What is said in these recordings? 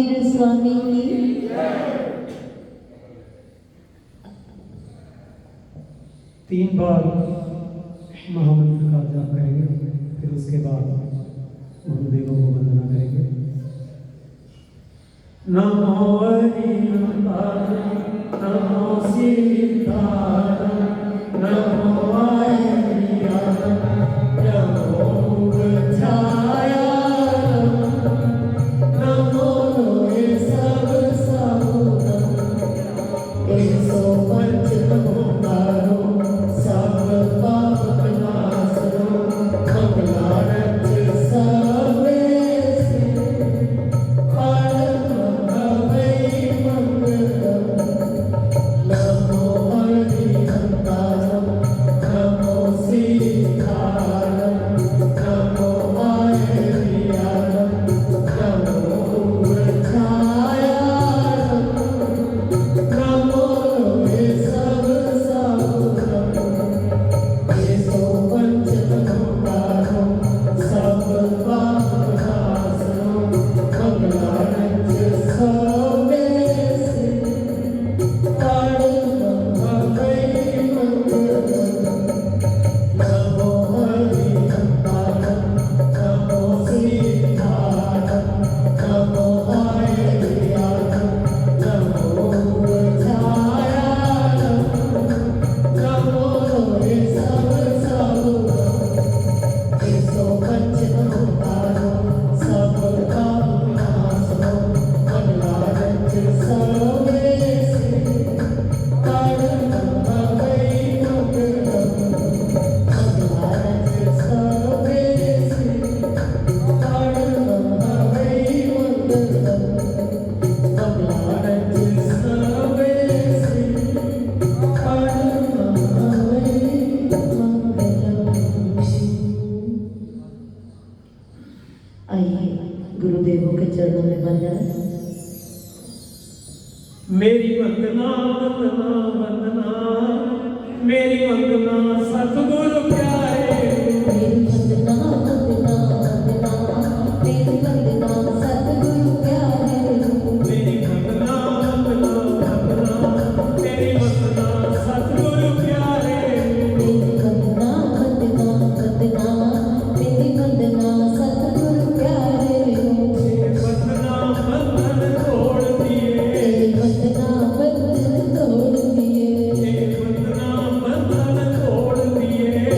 महावीर स्वामी की। तीन बार महामंत्र का जाप करेंगे, फिर उसके बाद गुरुदेवों को वंदना करेंगे। नमो हरिहंताय, नमो सीताय, नमो हरिहंताय, नमो बुद्धाय, नमो लोहे सब साहुतम, 105 ओंकारो सब पाप विनाशनो, मंगलारत सर्वे गुरुदेवों के चरणों में बन जाए। मेरी वंदना वंदना वंदना, मेरी वंदना सतगुरु प्यारे, मेरी वंदना वंदना वंदना, मेरी वंदना सतगुरु प्यारे, मेरी वंदना वंदना वंदना, मेरी वंदना सतगुरु प्यारे, मेरी वंदना वंदना वंदना, मेरी वंदना सतगुरु प्यारे, वंदना बंधन तोड़ दिए, वंदना बंधन तोड़ दिए, वंदना बंधन तोड़ दिए,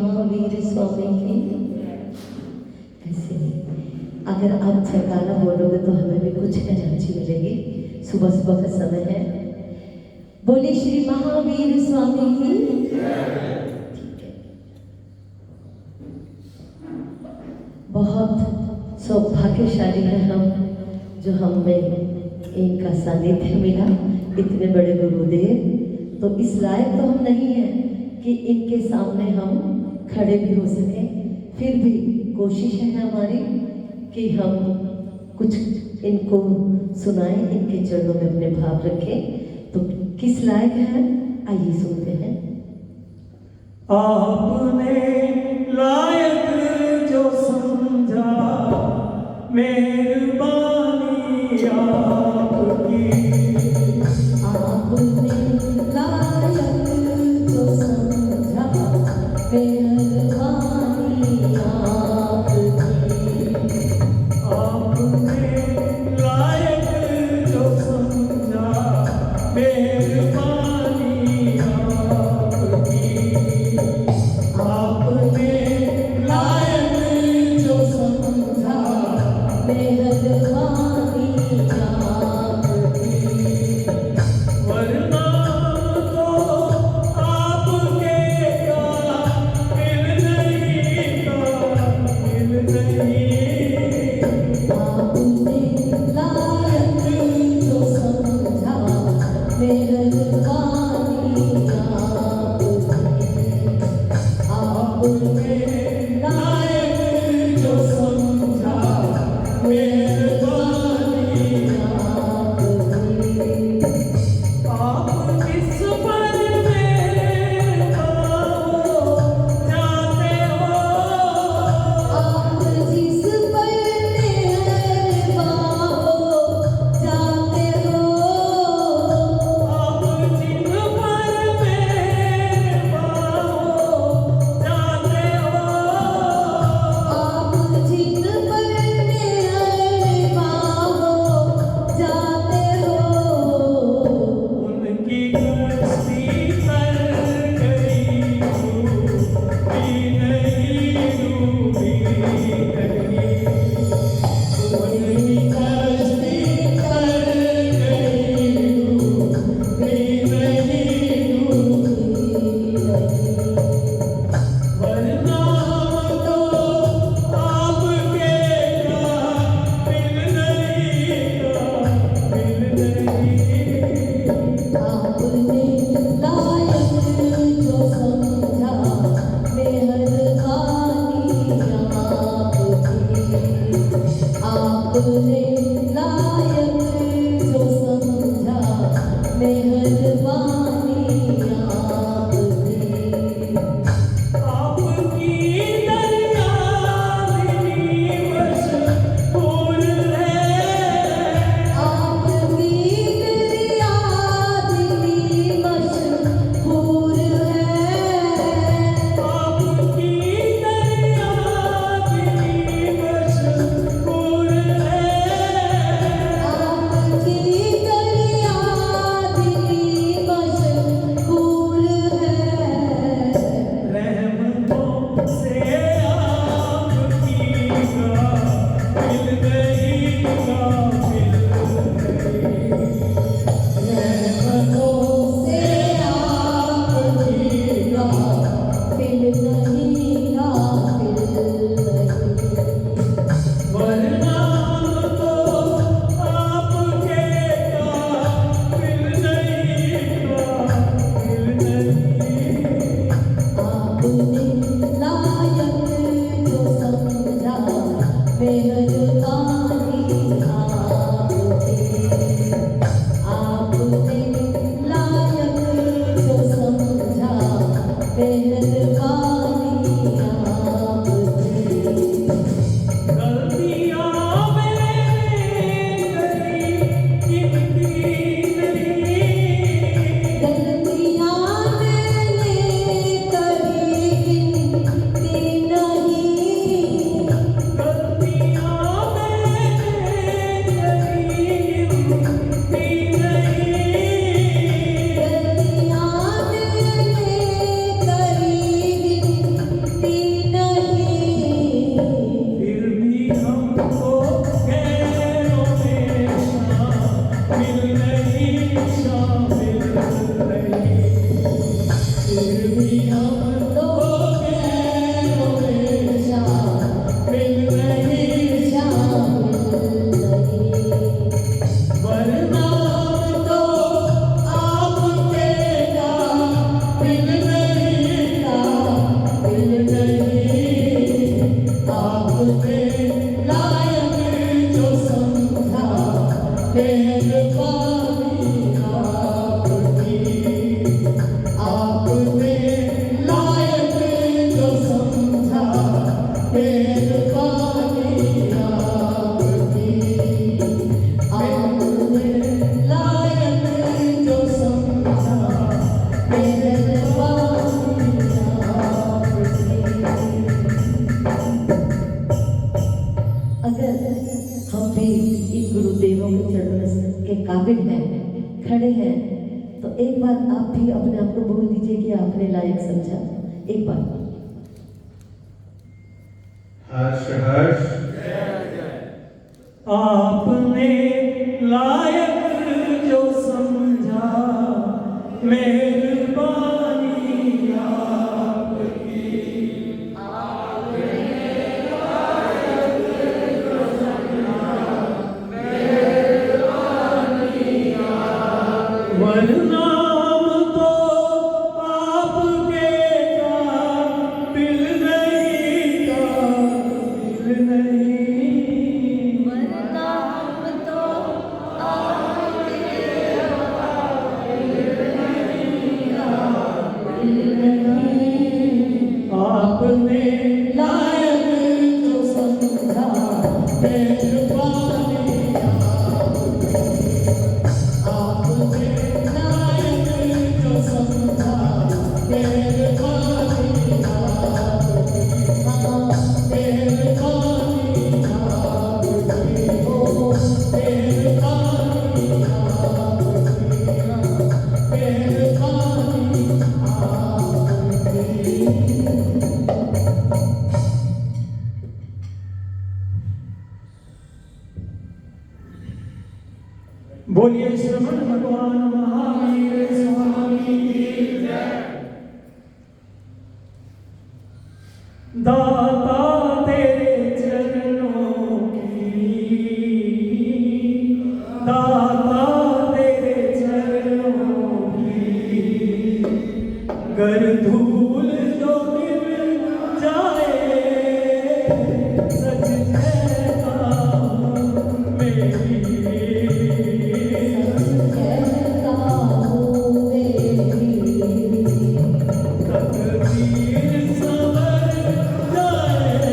महावीर स्वामी की। ऐसे ही अगर आप जयकारा बोलोगे तो हमें भी कुछ एनर्जी मिलेगी। सुबह सुबह का समय है। बोले श्री महावीर स्वामी की। ठीक है। बहुत सौभाग्यशाली है हम, जो हमें इनका सानिध्य मिला, इतने बड़े गुरुदेव। तो इस लायक तो हम नहीं हैं कि इनके सामने हम खड़े भी हो सकें, फिर भी कोशिश है हमारी कि हम कुछ इनको सुनाएं, इनके चरणों में अपने भाव रखें। तो किस लायक है, आइए सुनते हैं। आपने लायक जो समझा, मेहरबानी आपकी। आपने लायक जो समझा, मेहरबानी आपकी। आपने लायक जो समझा, मेहरबानी आपकी। आपने लायक जो समझा, मेहरबानी आपकी। वरना तो आपके काबिल नहीं था, काबिल नहीं। आपने लायक जो समझा, मेहरबानी आपकी। आपने लायक जो समझा, मेहरबानी आपकी। आप किस पर मेरे पाओ जाते हो। आप जिस पर मेहरबान हो जाते हो। आप जिन पर मेरे पाओ जाते हो। अगर हम भी इन गुरुदेवों के चरणों के काबिल हैं, खड़े हैं, तो एक बार आप भी अपने आप को बोल दीजिए कि आपने लायक समझा। एक बार हर्ष हर्ष आपने लायक जो समझा, मेहरबानी आपकी। वरनाम तो आपके काबिल नहीं, काबिल नहीं। वरनाम तो आपके आपने लायक जो समझा, मेहरबानी आपने लायक जो समझा, मेहरबानी बोलिए श्रवण भगवान महावीर स्वामी की जय। दाता तेरे चरणों की, दाता तेरे चरणों की, गर धूल जो गिर जाए, सच कहता हूँ मेरी तकदीर संवर जाए,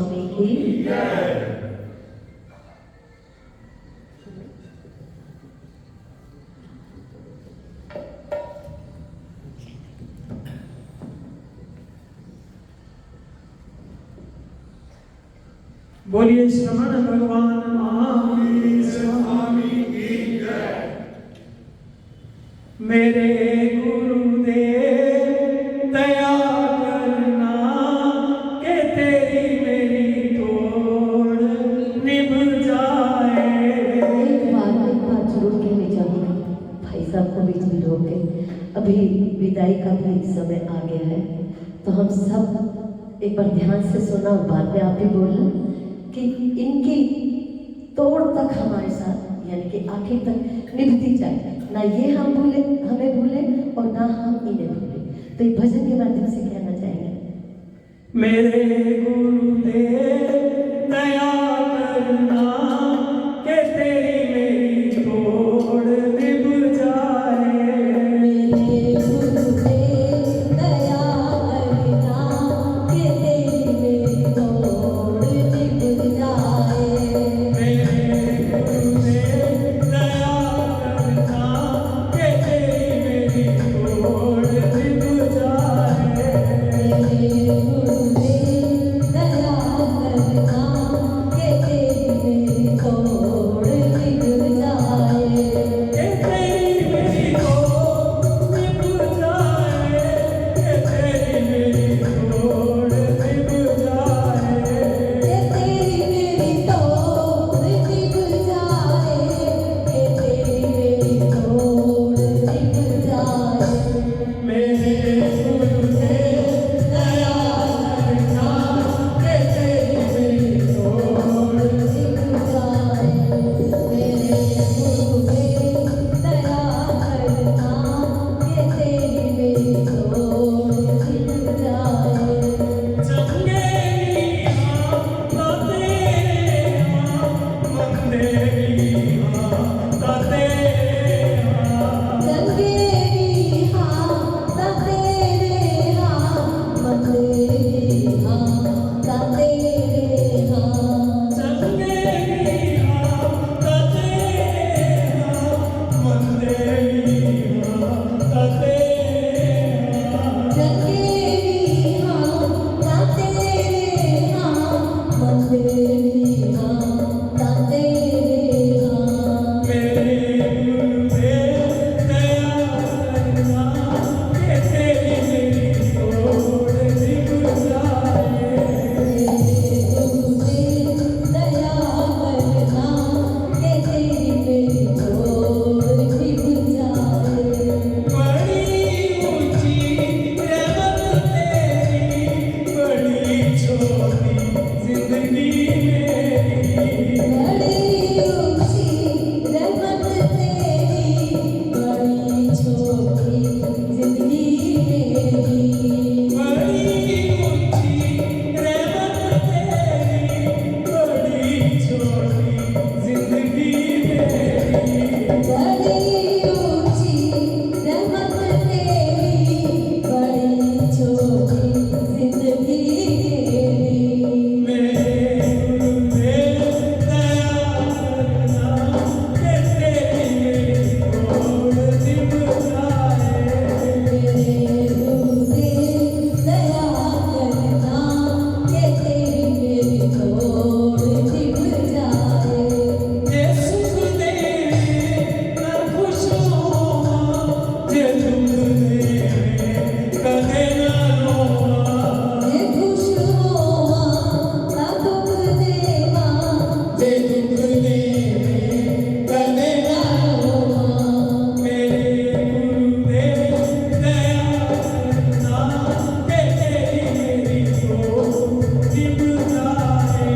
स्वामी की बोलिए श्रवण भगवान महावीर स्वामी की जय। मेरे गुरुदेव दया करना के तेरी मेरी तोड़ निभ जाए। एक बात जरूर कहनी चाहूँगी भाई साहब को बीच में रोक के, अभी विदाई का भी समय आ गया है, तो हम सब एक बार ध्यान से सुना और बाद में आप भी बोलना कि इनकी तोड़ तक हमारे साथ यानी कि आखिर तक निभती जाए, ना ये हम भूले हमें भूले और ना हम इन्हें भूले। तो ये भजन के माध्यम से कहना चाहेंगे। मेरे गुरुदेव दया करना के तेरी मेरी तोड़ निभ जाए। मेरे गुरुदेव दया करना के तेरी मेरी तोड़ निभ जाए। मेरे गुरुदेव दया करना के तेरी मेरी तोड़ निभ जाए। मेरे गुरुदेव दया करना के तेरी मेरी तोड़ निभ जाए। के तेरी मेरी तोड़ निभ जाए। के तेरी मेरी तोड़ निभ जाए। के तेरी मेरी तोड़ निभ जाए। के तेरी मेरी तोड़ निभ जाए। मेरे गुरुदेव दया करना के तेरी मेरी तोड़ निभ जाए। मेरे गुरुदेव दया करना के तेरी मेरी तोड़ निभ जाए। चंगे चंगेरी हाँ तेरे हाँ मंदेरी हाँ तेरे हाँ। चंगेरी हाँ तेरे हाँ मंदेरी हाँ तेरे हाँ। दया करना के तेरी मेरी तोड़ निभ जाए। बड़ी ऊंची रहमत तेरी बड़ी छोटी जिंदगी मेरी। बड़ी ऊंची रहमत तेरी बड़ी छोटी जिंदगी मेरी। मेरे गुरुदेव दया करना के तेरी मेरी तोड़ निभ जाए। ये खुश होवा ना दुख देवा ना रोवा। मेरे गुरुदेव दया करना के तेरी मेरी तोड़ निभ जाए।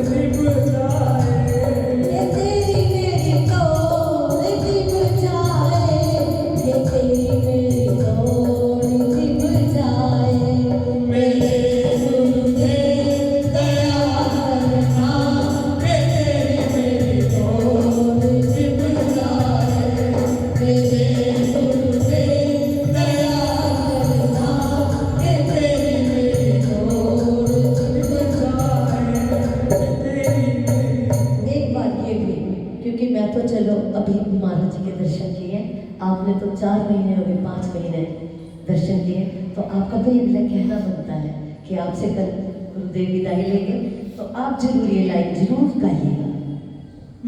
के अभी महाराज जी के दर्शन किए, आपने तो 4 महीने अभी 5 महीने दर्शन किए, तो आपका तो ये कहना बनता है कि आपसे कल गुरुदेव विदाई लेंगे, तो आप जरूर ये लाइन जरूर गाइएगा।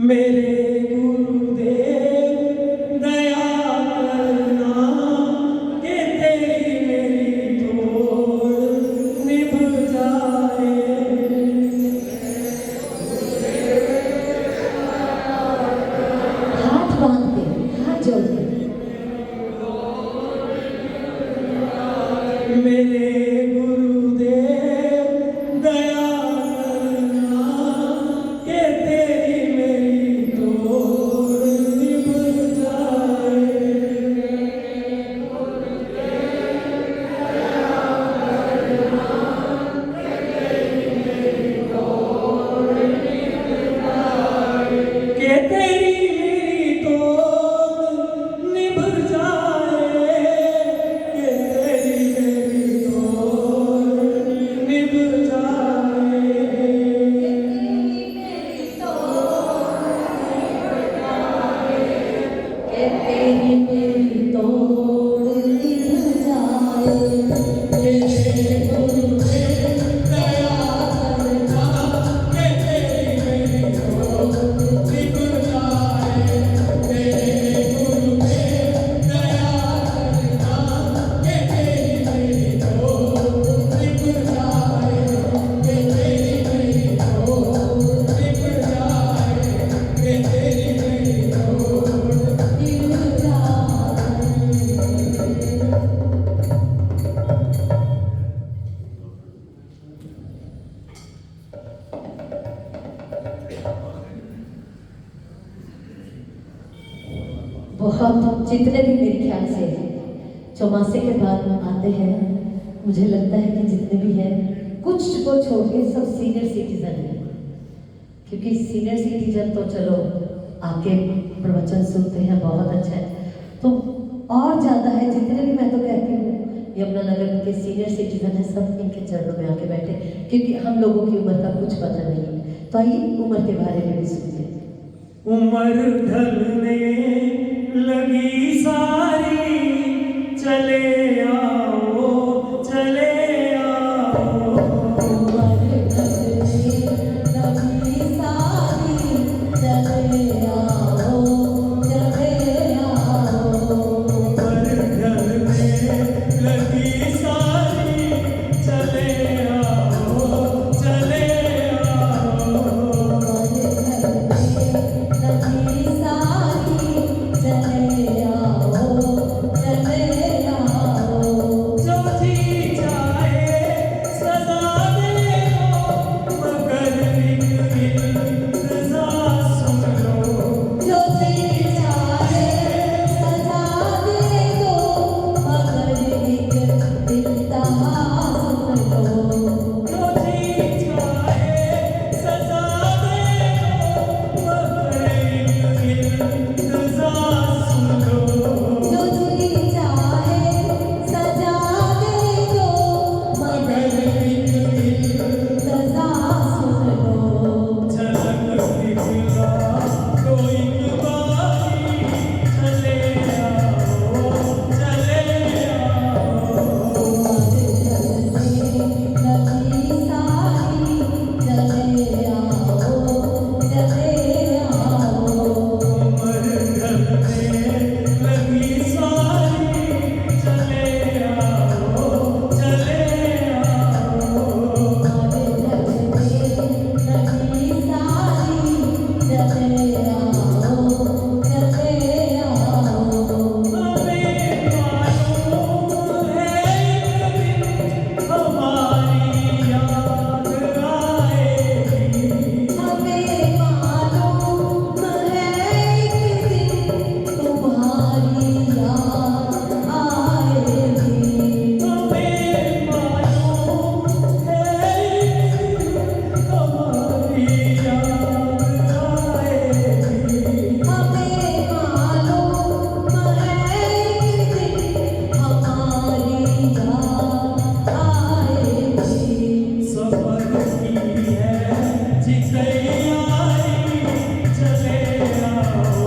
मेरे गुरुदेव दया करना कि तेरी मेरी तोड़ निभ जाए। हाथ बांध के, हाथ जोड़ के, मेरे गुरुदेव दया करना कि तेरी मेरी तोड़ निभ जाए। कि तेरी मेरी तोड़ निभ जाए, कि तेरी मेरी तोड़ निभ जाए। कि तेरी मेरी तोड़ निभ जाए। मेरे गुरुदेव दया करना कि तेरी मेरी तोड़ निभ जाए। मेरे गुरुदेव दया करना कि तेरी मेरी तोड़ निभ जाए। कि तेरी मेरी तोड़ निभ जाए। कि तेरी मेरी तोड़ निभ जाए। बहुत जितने भी मेरे ख्याल से चौमासे के बाद आते हैं, मुझे लगता है कि जितने भी हैं कुछ को छोड़ के सब सीनियर सिटीजन हैं, क्योंकि सीनियर सिटीजन तो चलो आके प्रवचन सुनते हैं, बहुत अच्छा है, तो और ज़्यादा है जितने भी, मैं तो कहती हूँ यमुनानगर के सीनियर सिटीजन है, सब इनके चरणों में आके बैठे, क्योंकि हम लोगों की उम्र का कुछ पता नहीं। तो आइए उम्र के बारे में भी सुनते हैं। उम्र ढलने लगी सारी, चले आओ चले आओ। उम्र ढलने लगी सारी, चले आओ चले आओ। उम्र ढलने लगी सारी, चले आओ चले आओ। लगी सारी, चले आओ चले आओ। जो जी चाहे सदा दे दो, मगर एक इंतज़ा सुन लो। जो जी चाहे सजा दे दो, मगर एक इंतहा सुन लो। जो जी चाहे सजा दे दो, मगर एक इंतज़ा सुन लो। जो जी चाहे सजा दे दो, मगर एक इंतहा सुन लो। झलक दिखला कोई बारी, चले आओ चले आओ। लगी सारी, चले आओ चले आओ। उम्र ढलने लगी सारी, चले आओ चले आओ। लगी सारी, चले आओ चले आओ। हमें मालूम है एक दिन हमारी याद आएगी। हमें मालूम है एक दिन तुम्हारी याद आएगी। हमें मालूम है एक दिन हमारी याद आएगी। हमें मालूम है एक दिन हमारी याद आएगी। सफर की है जी तैयारी, चले आओ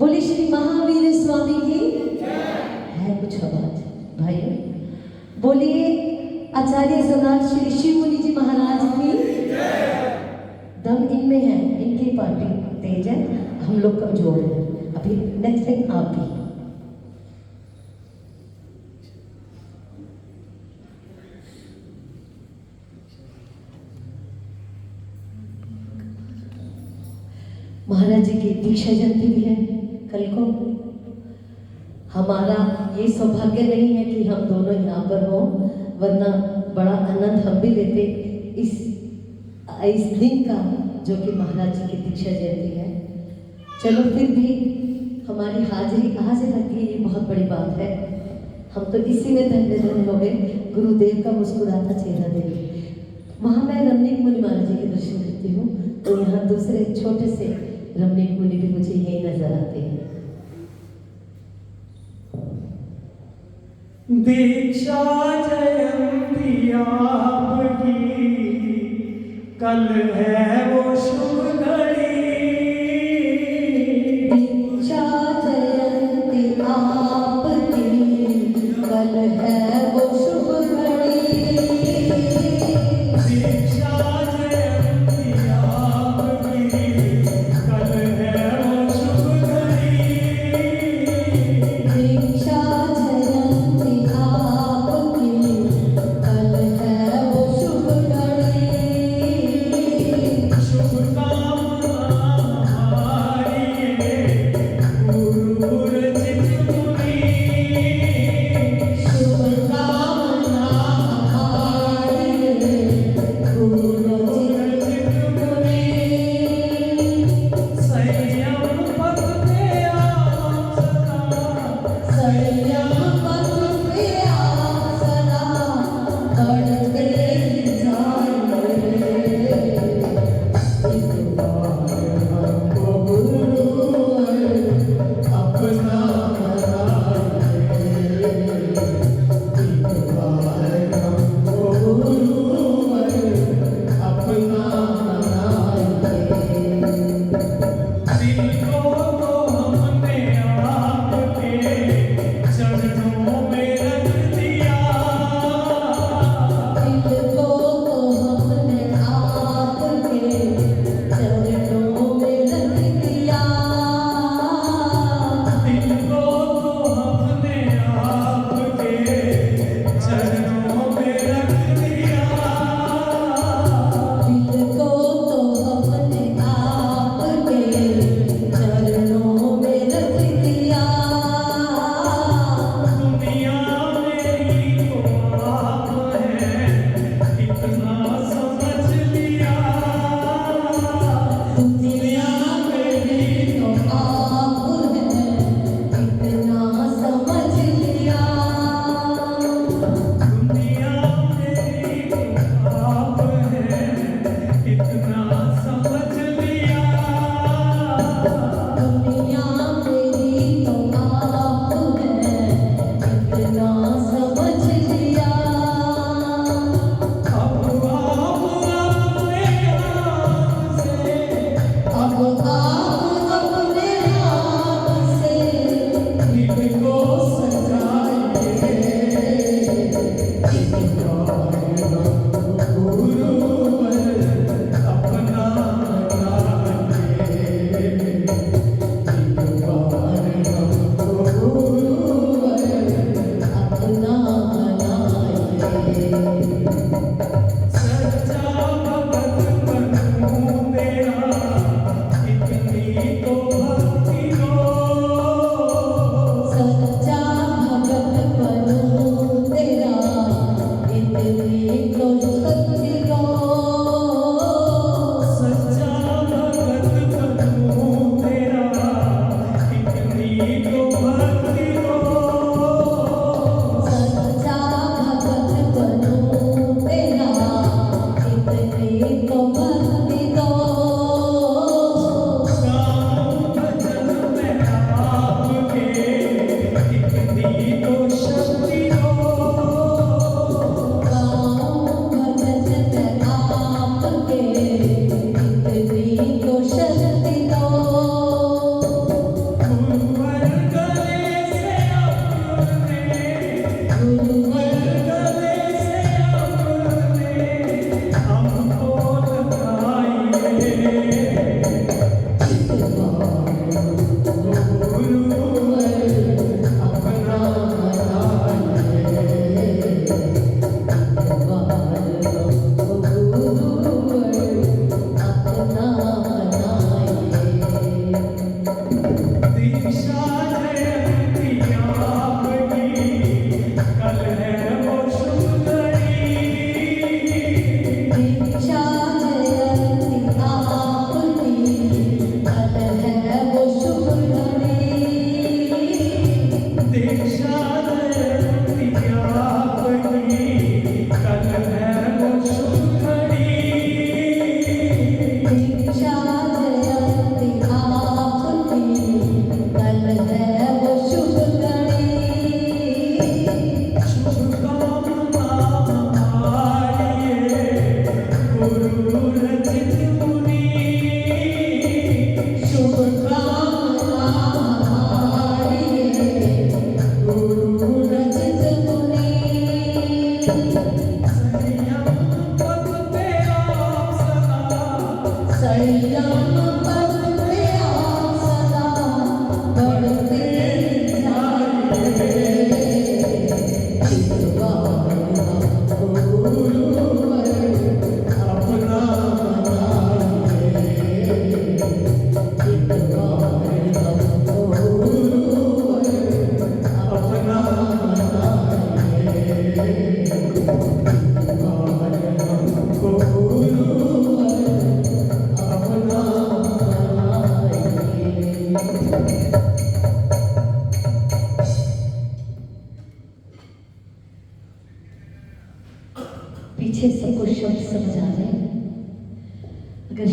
बोले श्री महावीर स्वामी की है कुछ आवाज भाइयों। बोलिए आचार्य सम्राट श्री शिव मुनि जी महाराज की दम इनमें है, इनकी पार्टी तेज है, हम लोग कमजोर हैं। अभी नेक्स्ट टाइम आप भी महाराज जी की दीक्षा जयंती भी है कल को। हमारा ये सौभाग्य नहीं है कि हम दोनों यहाँ पर हों, वरना बड़ा आनंद हम भी लेते इस दिन का जो कि महाराज जी की दीक्षा जयंती है। चलो फिर भी हमारी हाजिरी आज तक की ये बहुत बड़ी बात है। हम तो इसी में धन्य धन्य हो गए गुरुदेव का मुस्कुराता चेहरा देख। वहाँ मैं रमणीक मुनि महाराज जी के दर्शन करती हूँ, तो यहाँ दूसरे छोटे से रमणीक मुनि भी मुझे यही नजर आते हैं। दीक्षा जयंती आपकी कल है वो शुभ घड़ी। दीक्षा जयंती आपकी कल है वो शुभ घड़ी। दीक्षा जयंती आपकी कल है वो शुभ घड़ी। दीक्षा जयंती आपकी कल है वो शुभ घड़ी। शुभकामना हमारी गुरु रचित मुनि। शुभकामना हमारी गुरु रचित मुनि। संयम पथ पे आप सदा। संयम पथ पे आप सदा बढ़ते जाइए। इस बार हमको गुरुवर अपना बनाइए। इस बार हमको गुरुवर अपना बनाइए। दिल को तो हमने आपके चरणों में रख दिया। दिल को तो हमने आपके चरणों में रख दिया। दिल को तो हमने आपके चरणों में रख दिया। दिल को तो हमने आपके चरणों में रख दिया। दुनिया मेरी तो आप हैं, इतना समझ लिया। दुनिया मेरी तो आप हैं, इतना समझ लिया। दुनिया मेरी तो आप हैं, इतना समझ लिया। दुनिया मेरी तो आप हैं, इतना समझ लिया। अब आप अपने आप से अब आप अपने आप से दिल को सजाइए। गुरुवर अपना बनाइए। एक बार हमको गुरुवर अपना बनाइए। सच्चा भगत बनूं तेरा, इतनी तो भक्ति दो। सच्चा भगत बनूं तेरा, इतनी तो शक्ति दो। सच्चा भगत बनूं तेरा, इतनी तो भक्ति दो। सच्चा भगत बनूं तेरा, इतनी तो भक्ति दो। काम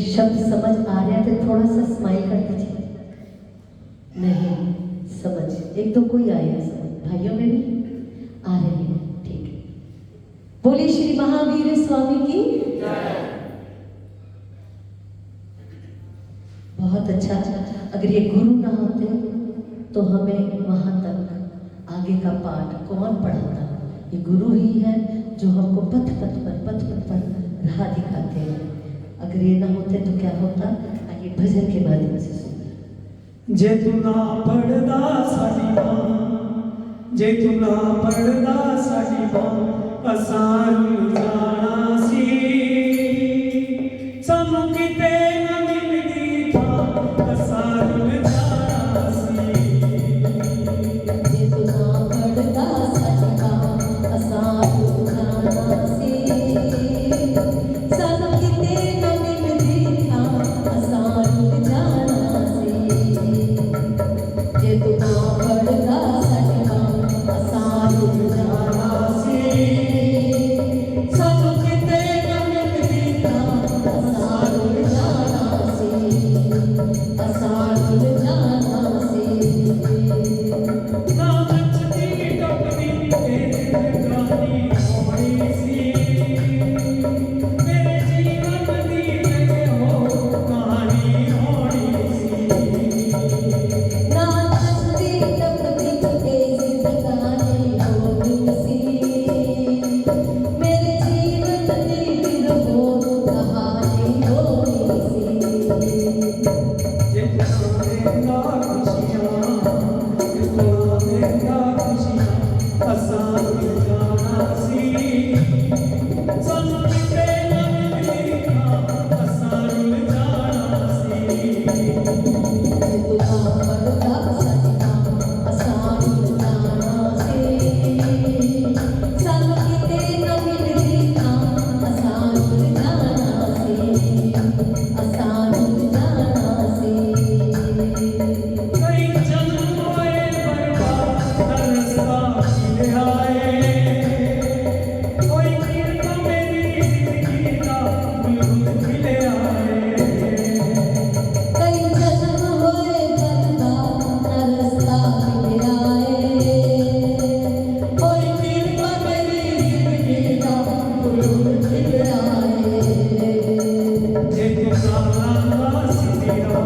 शब्द समझ आ रहे हैं तो थोड़ा सा स्माइल कर दीजिए। नहीं समझ, एक तो कोई आया समझ, भाइयों में भी आ रहे हैं, ठीक है। बोलिए श्री महावीर स्वामी की। बहुत अच्छा। अगर ये गुरु ना होते तो हमें वहां तक आगे का पाठ कौन पढ़ाता? ये गुरु ही है जो हमको पथ पथ पर राह दिखाते हैं। अगर ये ना होते तो क्या होता? आइए भजन के माध्यम से सुनते। जे तू ना पढ़दा साडी मां, जे तू ना पढ़दा साडी मां, असां जाना सी सानू किते ना मिलदी था, असां जाना सी। जे तू ना पढ़दा साडी मां, असां जाना सी सानू किते ना मिलदी था, असां जाना सी। जे तू ना पढ़दा साडी मां, असां जाना सी सानू किते ना मिलदी था, असां जाना सी, असां जाना सी। ना नचदी टपदी तेरे गानी होनी सी, मेरे जीवन दी जग हो कहानी होनी सी। ना नचदी टपदी तेरी जिंदगानी होनी सी, मेरे जीवन दी फिर वो कहानी होनी सी। जे तू देंदा खुशियां, जे तू देंदा खुशियां, असां जाना सी सानू किते ना मिलदी था, असां जाना सी। जे तू ना पढ़दा साडी मां, असां जाना सी सानू किते ना मिलदी था, असां जाना सी, असां जाना सी। कई जन्म होए बर्बाद तरसता मिले आए, कोई कीर्त मेरी जिंदगी का बुलबुल खिले आए। कई जन्म होए बर्बाद तरसता मिले आए, कोई कीर्त मेरी जिंदगी का बुलबुल खिले आए। जे तू साला सिरा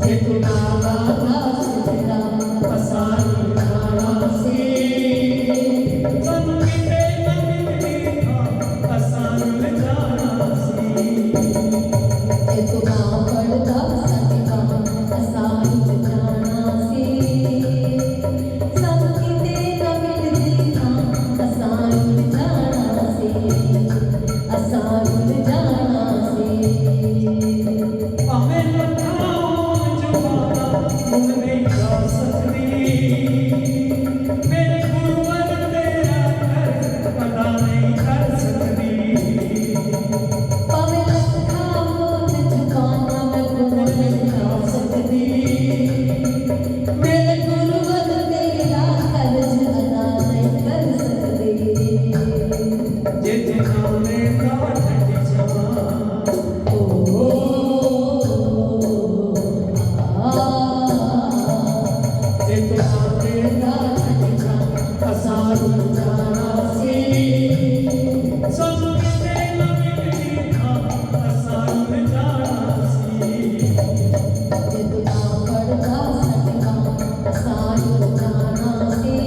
जे तू नाला सिरा, असां जाना सी सानू किते ना मिलदी था, असां जाना सी। जे तू ना पढ़दा साडी मां, असां जाना सी सानू किते ना मिलदी था, असां जाना सी, असां जाना सी। भावें लखां होण जुबानां हुण नहीं जा सकदी, मेरे गुरुवर तेरा कर अदा नहीं कर सकदी। भावें लखां होण जुबानां मैं गुण नहीं गा सकदी, मेरे गुरुवर तेरा कर्ज अदा नहीं कर सकदी। जे तू नाले दा ठंडी जवां, जे तू नाले दा ठंडी जवां, असां जाना सी सानू किते ना मिलदी था, असां जाना सी। जे तू ना पढ़दा साडी मां, असां जाना सी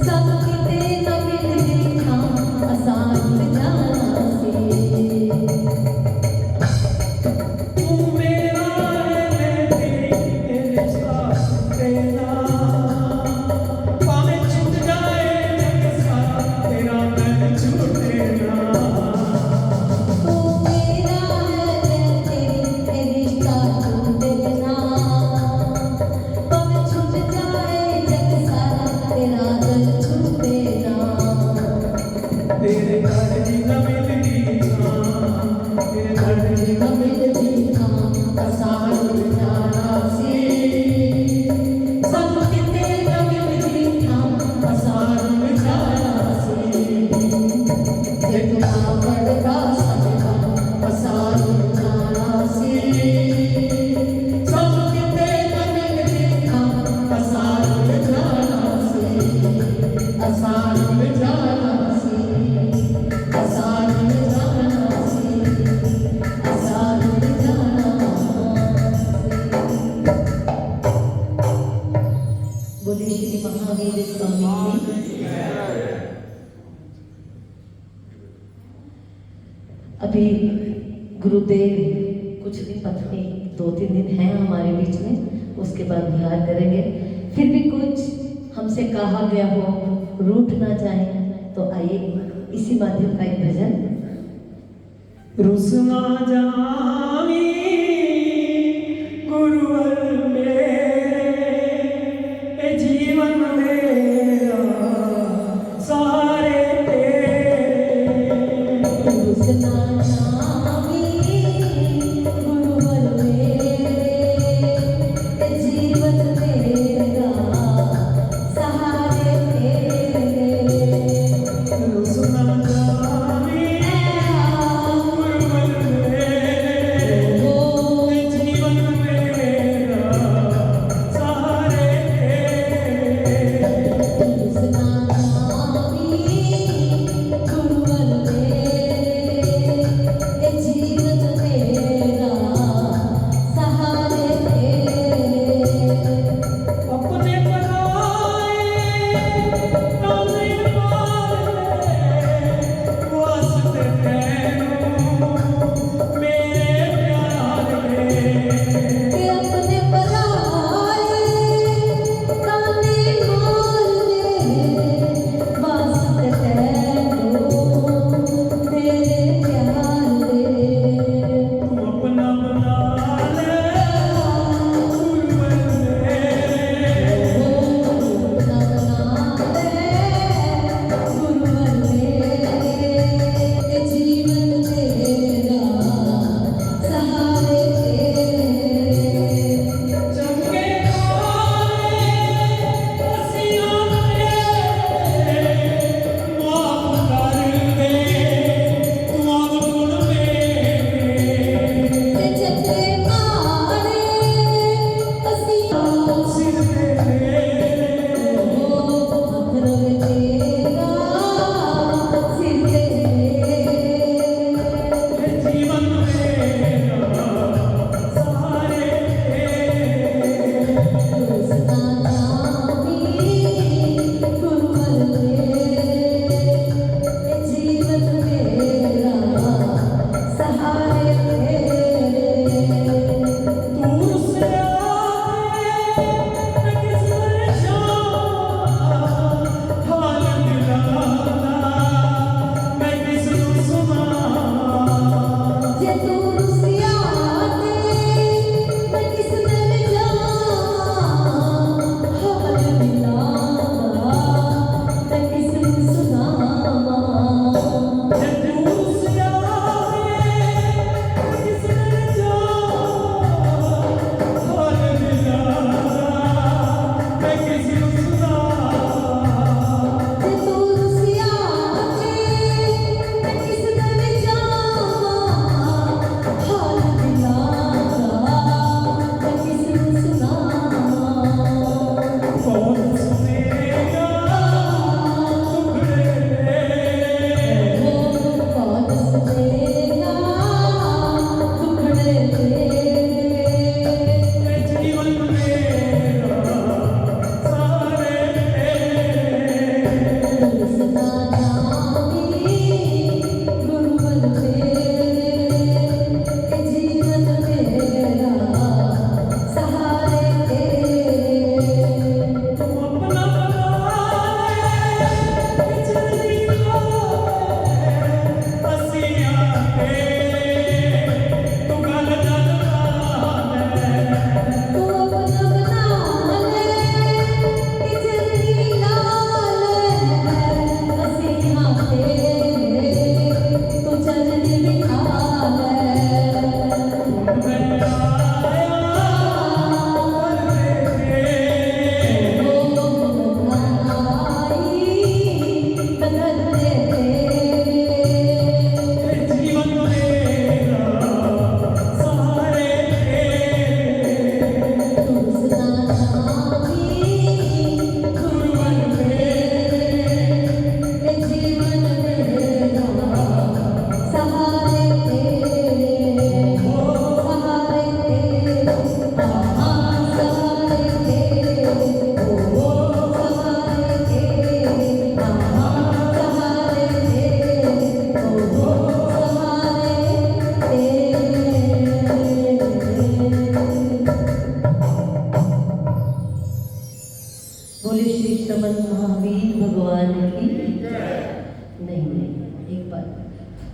सानू किते ना मिलदी था, असां जाना सी। तू मेरा है मैं तेरी, तेरे साथ तेरा, भावें छूट जाए जग सारा, तेरा मैं छूटे ना। तू मेरा है मैं तेरी, तेरी साथ छूटे ना, भावें छूट जाए जग सारा, तेरा दिल छूटे ना। तेरे घर दी न मिलदी थां, तेरे घर दी न मिलदी था, असां जाना सी सानू किते न मिलदी था, असां जे तू ना पढ़दा साडे नाम असां जाना सी सब किते कमिल देखा असां जाना सी असां जाना सी असां जाना सी असां जाना बोले श्री महावीर स्वामी की। अभी गुरुदेव कुछ दिन पत्नी 2-3 दिन हैं हमारे बीच में, उसके बाद बिहार करेंगे। फिर भी कुछ हमसे कहा गया हो, रूठ ना जाए, तो आइए इसी माध्यम का एक भजन। रुसना जावी गुरुवर मेरे जीवन मेरा सारे तेरे रुसना जावी गुरुवर मेरे जीवन मेरा सहारे तेरे रुसना जावी गुरुवर मेरे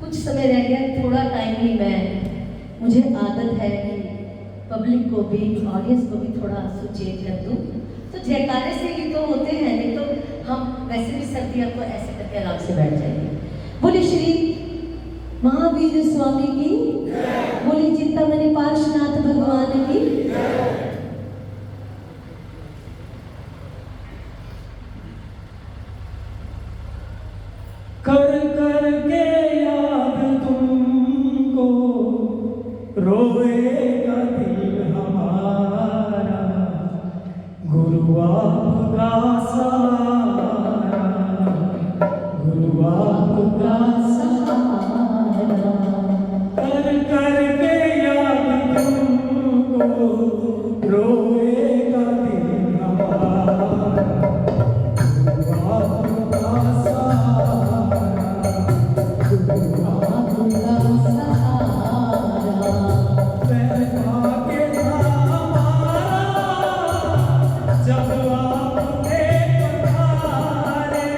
कुछ समय रह गया, थोड़ा टाइम ही मुझे आदत है कि पब्लिक को भी, ऑडियंस को भी थोड़ा सुचेत कर दूँ। तो जयकारे से ही तो होते हैं, नहीं तो हम वैसे भी सर्दियाँ को ऐसे करके आराम से बैठ जाएंगे। बोले श्री महावीर स्वामी की, बोले चिंतामणि पार्श्वनाथ भगवान की। कर कर के याद तुमको रोएगा दिल हमारा, गुरु आपका सहारा, गुरु आपका सहारा। कर कर के याद तुमको रोएगा दिल हमारा, गुरु आपका सहारा, गुरु आपका सहारा। बैठा के हमारा जब आपके पधारे,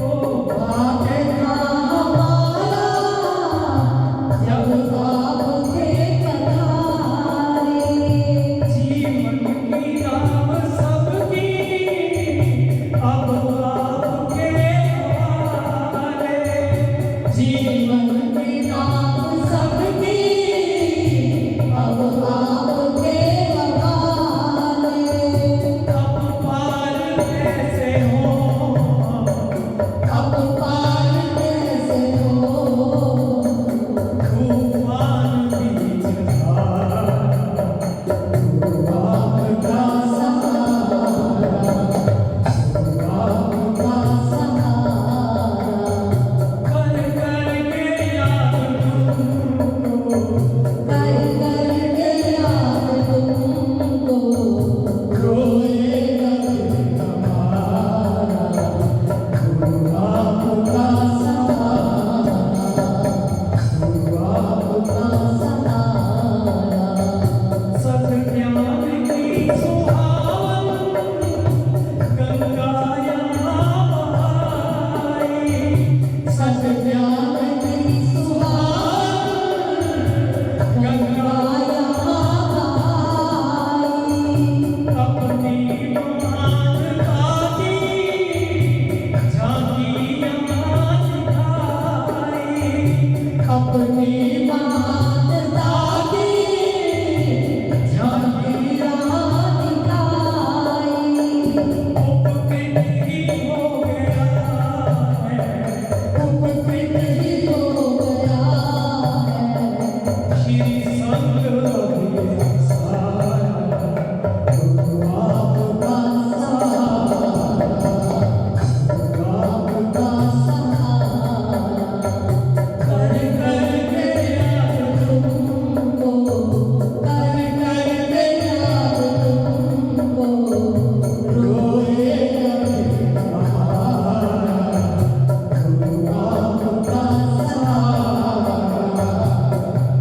ओ बाटे था हमारा जब आपके पधारे। जीवन की राह सबकी अब आपके हवाले, जीवन की राह सबकी अब आपके हवाले। अब पार कैसे हो, अब पार कैसे हो, तूफान बीच धारा, गुरु आपका सहारा, गुरु आपका सहारा। कर कर के याद तुमको, कर कर के याद तुमको रोएगा दिल हमारा, गुरु आपका सहारा, गुरु आपका सहारा। सत्ज्ञान की सुहावन गंगा यहाँ बहाई, सत्ज्ञान की सुहावन गंगा यहाँ बहाई। अपनी महानता की झांकियाँ दिखाई, अपनी महानता की झांकियाँ दिखाई। उपकृत ही हो गया है, उपकृत ही हो गया है, श्री संग अभी सारा, गुरु आपका सहारा, गुरु आपका सहारा। कर कर के याद तुमको, कर कर के याद तुमको रोएगा दिल हमारा, गुरु आपका सहारा,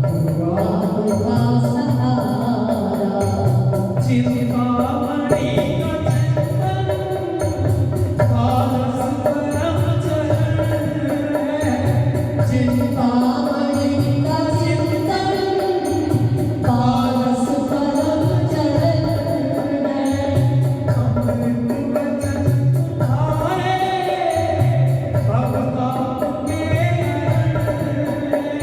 गुरु आपका सहारा। चिंतामणि का चंदन पारस परम चरण है, चिंतामणि का चिंतन पारस परम चरण है। अमृत वचन तुम्हारे भगताओं के हरण है,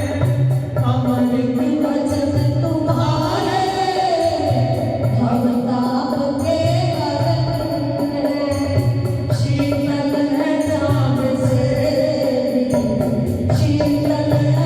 अमृत वचन तुम्हारे भगताओं के हरण है। शीतल है जाम से भी, शीतल है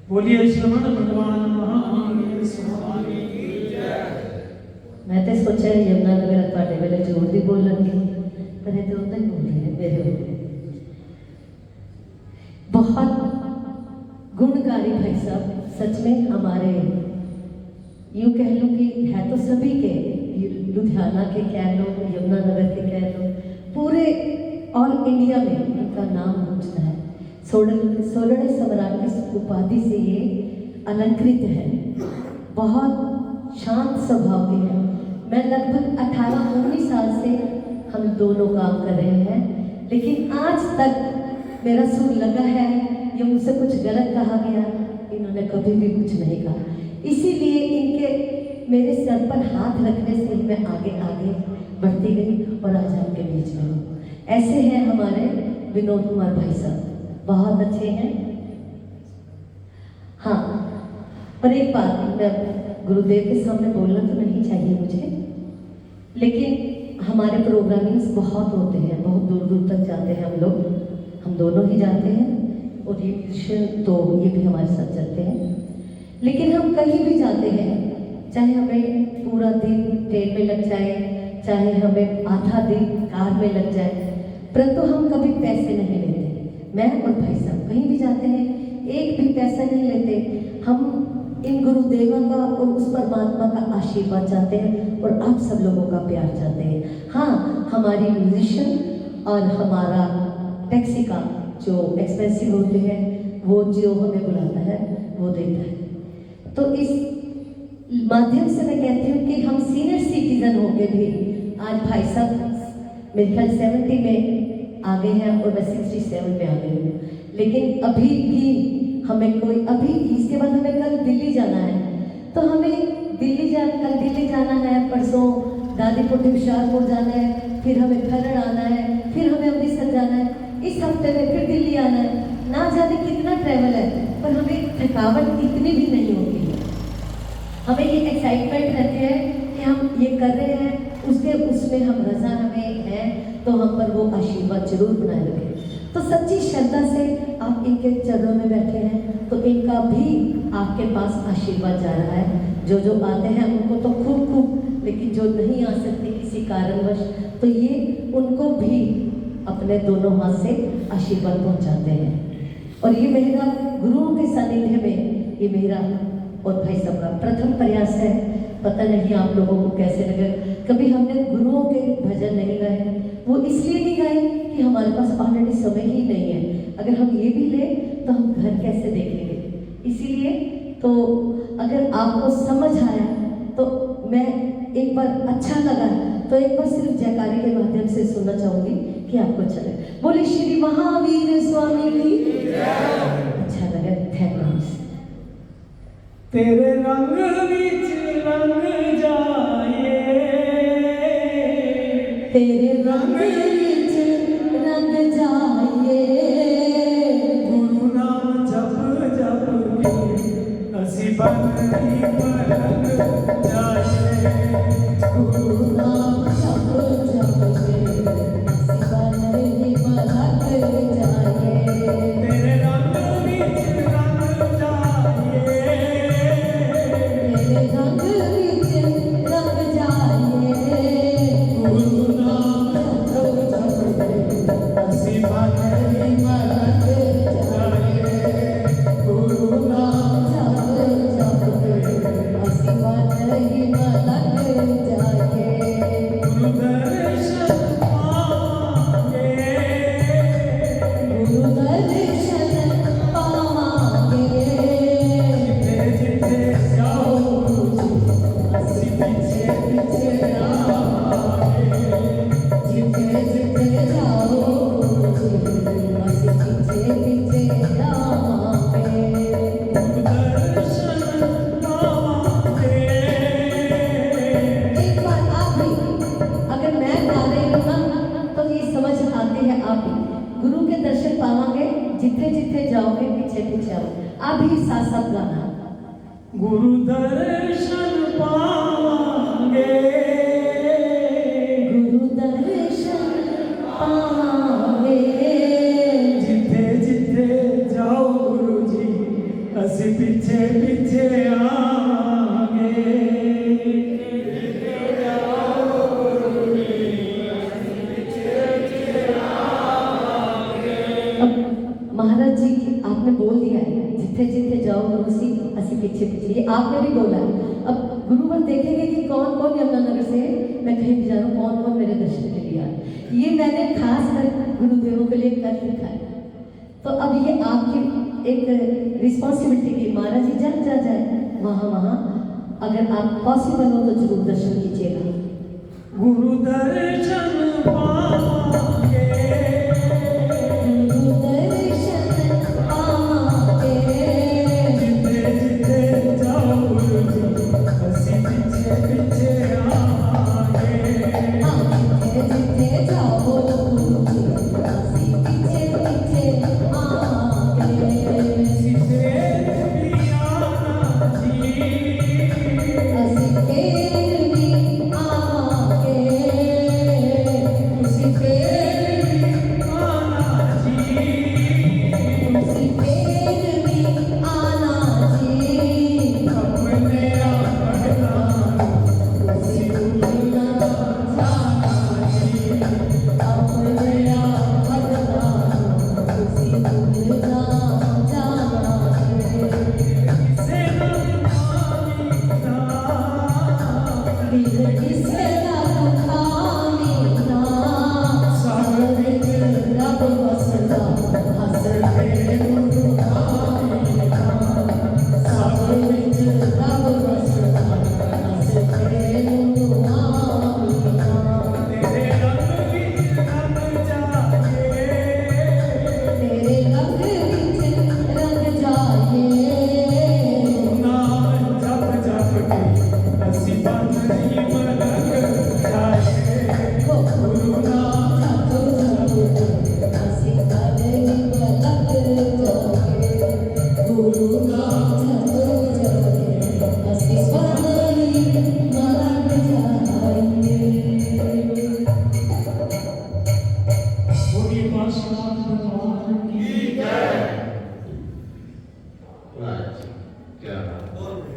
बोलिए श्रवण भगवान महावीर स्वामी की जय। मैं तो सोचा यमुना नगर ਤੁਹਾਡੇ ਵੇਲੇ ਜ਼ੋਰ ਦੀ ਬੋਲਣਗੇ पर ये तो उतना ही बोल रहे हैं मेरे बहुत गुणकारी भाई साहब, सच में हमारे यूँ कह लूँ कि है तो सभी के, लुधियाना के कह लो, यमुना नगर के कह लो, पूरे ऑल इंडिया में इनका नाम गूंजता है। सोलहवें सम्राट की उपाधि से ये अलंकृत है। बहुत शांत स्वभाव के हैं। मैं लगभग 18-19 साल से हम दोनों काम कर रहे हैं, लेकिन आज तक मेरा सुर लगा है या मुझसे कुछ गलत कहा गया, इन्होंने कभी भी कुछ नहीं कहा। इसीलिए इनके मेरे सर पर हाथ रखने से मैं आगे आगे बढ़ती गई और आज आपके बीच में हूँ। ऐसे हैं हमारे विनोद कुमार भाई साहब, बहुत अच्छे हैं। हाँ, पर एक बात, मैं गुरुदेव के सामने बोलना तो नहीं चाहिए मुझे, लेकिन हमारे प्रोग्रामिंग्स बहुत होते हैं, बहुत दूर दूर तक जाते हैं हम लोग, हम दोनों ही जाते हैं और ये म्यूजिशियन तो ये भी हमारे साथ चलते हैं। लेकिन हम कहीं भी जाते हैं, चाहे हमें पूरा दिन ट्रेन में लग जाए, चाहे हमें आधा दिन कार में लग जाए, परंतु हम कभी पैसे नहीं लेते। मैं और भाई साहब कहीं भी जाते हैं, एक भी पैसा नहीं लेते। हम इन गुरुदेवों का और उस परमात्मा का आशीर्वाद चाहते हैं और आप सब लोगों का प्यार चाहते हैं। हाँ, हमारी म्यूजिशियन और हमारा टैक्सी का जो एक्सपेंसिव होते हैं, वो जो हमें बुलाता है वो देता है। तो इस माध्यम से मैं कहती हूँ कि हम सीनियर सिटीजन होके भी आज भाई साहब मेरे ख्याल 70 में आ गए हैं और मैं 67 में आ गई हूँ, लेकिन अभी भी हमें कोई, अभी इसके बाद हमें कल दिल्ली जाना है, तो हमें कल दिल्ली जाना है, परसों दादीपुर हुशियारपुर जाना है, फिर हमें खरड़ आना है, फिर हमें अमृतसर जाना है, इस हफ्ते में फिर दिल्ली आना है। ना जाने कितना ट्रैवल है, पर हमें थकावट इतनी भी नहीं होती है। हमें ये एक्साइटमेंट रहती है कि हम ये कर रहे हैं, उसमें हम रजा हमें है, तो हम पर वो आशीर्वाद जरूर बनाए रखें। तो सच्ची श्रद्धा से आप इनके चरणों में बैठे हैं, तो इनका भी आपके पास आशीर्वाद जा रहा है। जो जो आते हैं उनको तो खूब, लेकिन जो नहीं आ सकते किसी कारणवश, तो ये उनको भी अपने दोनों हाथ से आशीर्वाद पहुंचाते हैं। और ये मेरा गुरुओं के सानिध्य में, ये मेरा और भाई साहब का प्रथम प्रयास है। पता नहीं आप लोगों को कैसे लगे, कभी हमने गुरुओं के भजन नहीं गाए, वो इसलिए नहीं गाए कि हमारे पास ऑलरेडी समय ही नहीं है। अगर हम ये भी लें तो हम घर कैसे देखेंगे, इसीलिए तो अगर आपको समझ आया तो मैं एक बार अच्छा लगा तो एक बार सिर्फ जयकारे के माध्यम से सुनना चाहूँगी कि आपको अच्छा लगे। बोले श्री महावीर स्वामी की अच्छा लगा, थैंक यू। तेरे रंग विच रंग जाए, तेरे रंग विच रंग जाए, गुरु नाम जप जप के असी बंदी पलंग जाए, गुरु नाम जप जप के असी बंदी पलंग जाए। तेरे रंग विच रंग जाए, तेरे रंग विच रंग जाए, गुरु नाम जप जप के असी बंदी पलंग जाए, गुरु नाम जप जप के असी बंदी पलंग जाए। गुरु दर्शन पावांगे, गुरु दर्शन पावांगे, जिथे जाओ असी पीछे पीछे आवांगे, जिथे जिथे जाओ असी पीछे पीछे जावांगे। दर्शन पावांगे। एक बार आप भी, अगर मैं गा रही हूँ ना तो ये समझ आती है, आप भी गुरु के दर्शन पावांगे, जिथे जिथे जाओगे पीछे पीछे आओ। आप भी साथ साथ गाना। गुरु दर्शन पावांगे, गुरु दर्शन पावांगे, जिथे जिथे जाओ गुरु जी ਅਸੀਂ ਪਿੱਛੇ ਪਿੱਛੇ ਆਵਾਂਗੇ महाराज जी आपने बोल दिया है जिथे जिथे जाओ गुरु सी असी पीछे पीछे, ये आपने भी बोला है। अब गुरुवर देखेंगे कि कौन कौन यमुनानगर से मैं कहीं भी जा रहा हूँ, कौन कौन मेरे दर्शन के लिए आए। ये मैंने खास कर गुरुदेवों के लिए कर लिखा है। तो अब ये आपकी एक रिस्पॉन्सिबिलिटी की महाराज जी जब जा जाए वहाँ अगर आप पॉसिबल हो तो जरूर दर्शन कीजिएगा। गुरु दर्शन पावांगे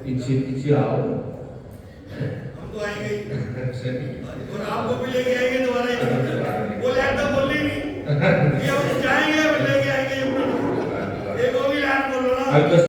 पीछे पीछे आओ। हम तो आएंगे ही और आपको भी लेके आएंगे दोबारा। वो लैंड तो बोल ही नहीं, ये हम जाएंगे लेके आएंगे। एक वो भी लैंड बोल रहा।